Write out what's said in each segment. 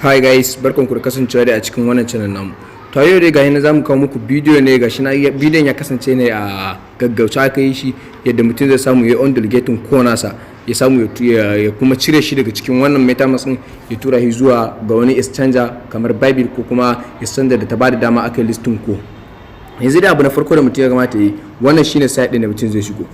Hi guys, barkanku da kasancewa da a cikin wannan channel namu. To yau dai gashi na zamu kawo muku bidiyo ne, gashi na bidiyon ya kasance ne a gaggauce aka yi shi yadda mutum zai samu ya undelegating ko nasa, ya samu ya kuma cire shi daga cikin wannan metamask din ya tura shi zuwa ga wani exchanger kamar Bybit ko kuma exchanger da ta bada dama aka yi listing ko. Yanzu da abu na farko da mutum ya kamata yi, wannan shine site din da mutum zai shigo.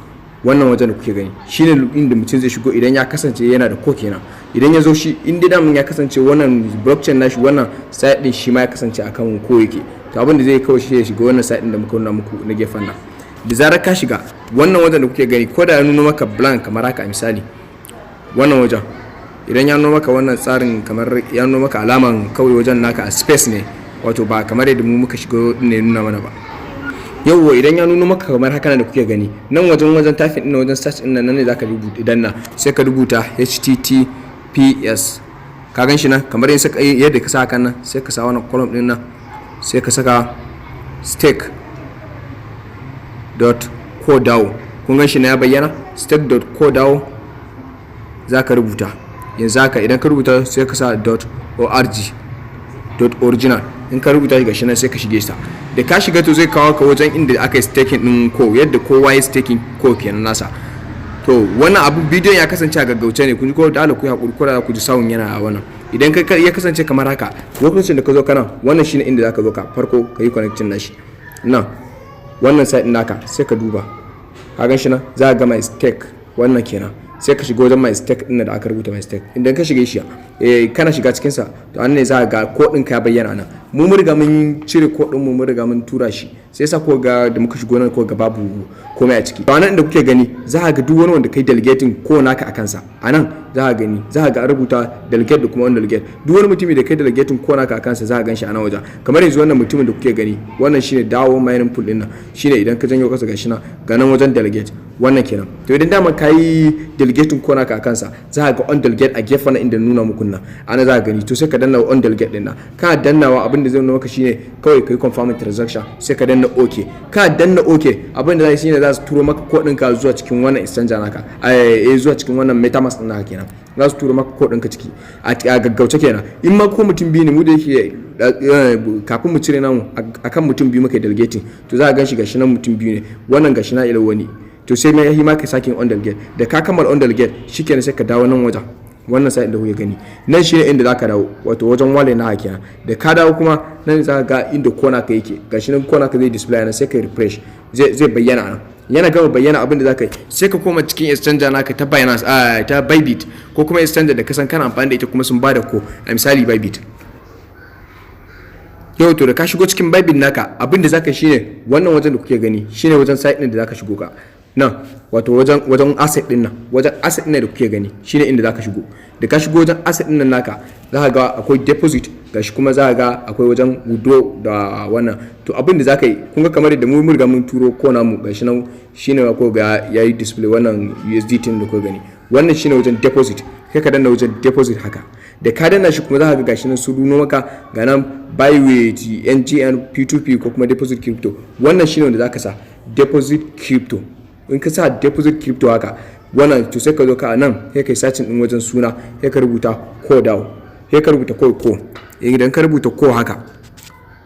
Wannan wajen da kuke gani shine inda mutum zai shigo idan ya kasance yana da ko kenan. Idan ya zo shi inda damun ya kasance wannan blockchain nashi, wannan site din shi ma ya kasance akan ko yake, to abin da zai kawai shi ya shiga wannan site din da muka nuna muku na gefen nan. Da zarar ka shiga wannan wajen da kuke gani, ko da ya nuna maka blank kamar haka misali, wannan wajen idan ya nuna maka wannan tsarin kamar ya nuna maka alaman kawai wajen naka a space ne, wato ba kamar yadda mu muka shigo ne nuna mana ba. Yauwa idan ya nuna maka kamar haka da kuke gani nan wajen typing din wajen search din nan ne zaka rubuta, idan na sai ka rubuta https, ka gan shi nan kamar yadda ka sa hakan nan, sai ka sa wannan column din nan, sai ka saka stake.coredao. kun gan shi na ya bayyana stake.coredao zaka rubuta. yanzu haka idan ka rubuta sai ka sa .org.original, in ka rubuta shi gashi nan sai ka shige sa. Da ka shiga to zai kawo ka wajen inda aka yi staking din ko, yadda kowa ya staking ko kenan nasa. To wannan abu bidiyon ya kasance a gaggauce ne, kun ji ko da Allah ku hakuri ko da ku ji sawun yana wannan. Idan ka ya kasance kamar haka, lokacin da ka zo kana wannan shine inda zaka zo ka farko ka yi connection nashi nan wannan site din naka, sai ka duba ka gan shi nan za ka ga my stake, wannan kenan sai ka shiga wajen my stake din da aka rubuta my stake. Idan ka shige shi kana shiga cikin sa, to an ne za ka ga ko din ka bayyana nan. Mu mun riga mun cire ko din mu, mun riga mun tura shi, sai yasa ko ga da muka shigo nan ko ga babu komai a ciki. To anan inda kuke gani za ka ga duk wani wanda kai delegating ko naka akan sa, anan za ka gani za ka ga rubuta delegate da kuma undelegate. Duk wani mutumi da kai delegating ko naka akan sa za ka ganshi a nan wajen. Kamar yanzu wannan mutumin da kuke gani, wannan shine dawo mining pool din nan, shine idan ka janyo kasa gashi na ga nan wajen delegate, wannan kenan. To idan dama kai delegating ko naka akan sa, za ka ga undelegate a gefen nan inda nuna muku nan, ana za ka gani. To sai ka danna undelegate din nan, ka dannawa abin da zai nuna maka shine kawai kai confirm transaction, sai ka danna okay. Ka danna okay, abin da zai shine za su turo maka ko ɗinka zuwa cikin wannan exchanger naka, zuwa cikin wannan metamask din naka kenan. Za su turo maka ko ɗinka ciki a gaggauce kenan. In ma ko mutum biyu ne, mu da yake kafin mu cire namu akan mutum biyu muka delegating, to za ka ganshi gashi nan mutum biyu ne, wannan gashi na ila wani. To sai mai yi maka sakin undelegate. Da ka kammala undelegate shikenan sai ka dawo nan wajen wannan site da kuke gani, nan shine inda zaka dawo, wato wajen wallet na hakiya. Da ka dawo kuma nan zaka ga inda kona ka yake, gashi nan kona ka zai display nan, sai ka refresh, zai bayyana nan. Yana gama bayyana abin da zaka yi, sai ka koma cikin exchanger naka ta Binance, ta Bybit, ko kuma exchanger da ka san kana amfani da ita kuma sun bada ko, a misali Bybit. Yau to da ka shigo cikin Bybit naka, abin da zaka yi shine wannan wajen da kuke gani shine wajen site din da zaka shigo ka nan, wato wajen asset din nan, wajen asset din da kuke gani shine inda zaka shigo. Da ka shigo wajen asset din nan naka, za ka ga akwai deposit, gashi kuma za ka ga akwai wajen withdraw da wannan. To abin da zaka yi, kun ga kamar da mu riga mun turo ko namu, gashi nan shine ko ga yayi display wannan USDT din da kuke gani, wannan shine wajen deposit. Kai ka danna wajen deposit haka, da ka danna shi kuma za ka ga gashi nan su nuno maka ga nan Bybit, NGN, P2P ko kuma deposit crypto. Wannan shine wanda zaka sa deposit crypto. In ka sa deposit crypto haka, wannan to sai ka zo ka nan sai kai searching din wajen suna, sai ka rubuta coredao, sai ka rubuta ko. Idan ka rubuta ko haka,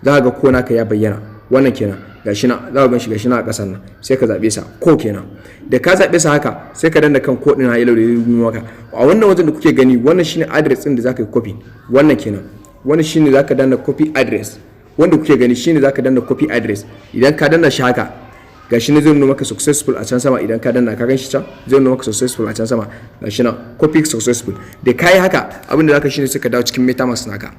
za ka ga ko naka ya bayyana, wannan kenan gashi na, za ka ganshi gashi na a kasan nan, sai ka zabe sa ko kenan. Da ka zabe sa haka, sai ka danna kan ko din ha yalo da rubutu maka a wannan wajen da kuke gani. Wannan shine address din da zaka yi copy, wannan kenan. Wannan shine zaka danna copy address, wanda kuke gani shine zaka danna copy address. Idan ka danna shi haka, gashi ne zai nuna maka successful a can sama. Idan ka danna ka ganshi can zai nuna maka successful a can sama, gashi na copy successful. Da kai haka, abin da zaka shine sai ka dawo cikin metamask naka.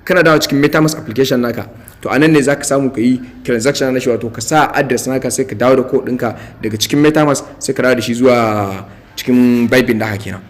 Kana dawo cikin metamask application naka, to anan ne zaka samu ka yi transaction na shi, wato ka sa address naka, sai ka dawo da code ɗinka daga cikin metamask, sai ka dawo da shi zuwa cikin Bybit naka kenan.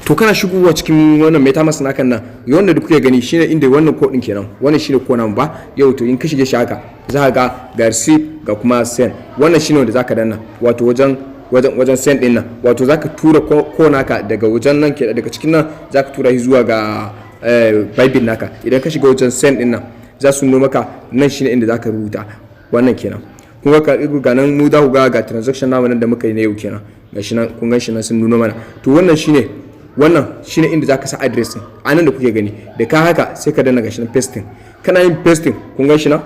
To kana shigowa cikin wannan metamask naka nan, wanda da kuke gani shine inda wannan code din kenan, wannan shine ko nan ba. Yau to in ka shige shi haka, za ka ga receive ga kuma send, wannan shine wanda zaka danna, wato wajen send din nan, wato zaka tura ko naka daga wajen nan ke, daga cikin nan zaka tura shi zuwa ga Bybit naka. Idan ka shiga wajen send din nan, za su nuna maka nan shine inda zaka rubuta, wannan kenan. Kun ga nan mu za ku ga transaction namu nan da muka yi na yau kenan, gashi nan kun ganshi nan sun nuna mana. To wannan shine wannan shine inda zaka sa address din anan da kuke gani. Da ka haka sai ka danna gashi nan pasting. Kana yin pasting kun ga shi na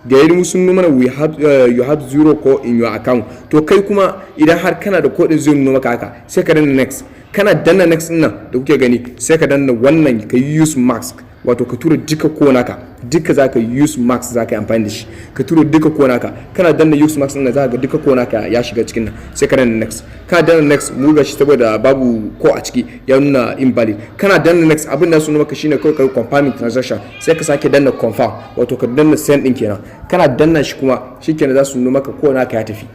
da yayin sun nuna mana you have 0 code in your account. To kai kuma idan har kana da code din zai nuna maka haka sai ka danna next. Kana danna next din nan da kuke gani sai ka danna wannan ka use mask, wato ka tura duka ko naka, duka zaka use max zaka yi amfani da shi ka tura duka ko naka. Kana danna use max din zaka ga duka ko naka ya shiga cikin nan sai ka danna next. Kana danna next mu ga shi saboda babu ko a ciki ya nuna invalid. Kana danna next abin da su nuna maka shine kai ka confirming transaction sai ka sake danna confirm, wato ka danna send din kenan. Kana danna shi kuma shikenan za su nuna maka ko naka ya tafi,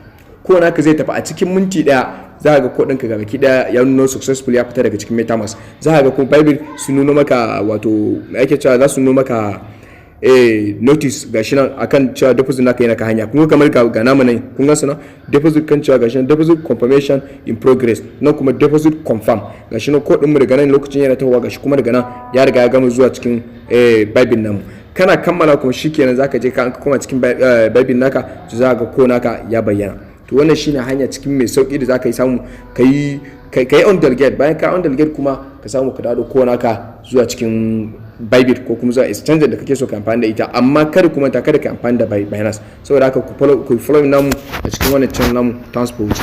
ko naka zai tafi a cikin minti daya. Za ga kodin ka gabaki daya ya nuna successful ya fita daga cikin metamask. Za ga kuma Bybit su nuna maka, wato me ake cewa za su nuna maka notice gashi nan akan cewa deposit naka yana ka hanya. Kuma kamar ga namu nan kun ga sana deposit kan cewa gashi nan deposit confirmation in progress, nan kuma deposit confirm gashi nan kodin mu daga nan lokacin yana tawowa gashi kuma daga nan ya riga ya gama zuwa cikin Bybit namu. Kana kammala kuma shikenan zaka je ka koma cikin Bybit naka to za ga ko naka ya bayyana. To wannan shine hanya cikin mai sauki da zaka yi samu kai undelegate. Bayan ka undelegate kuma ka samu ka dawo ko naka zuwa cikin Bybit ko kuma zuwa exchange da kake so ka amfani da ita. Amma kada kuma kada ka amfani da Binance. Saboda haka ku follow namu a cikin wannan channel namu Transport.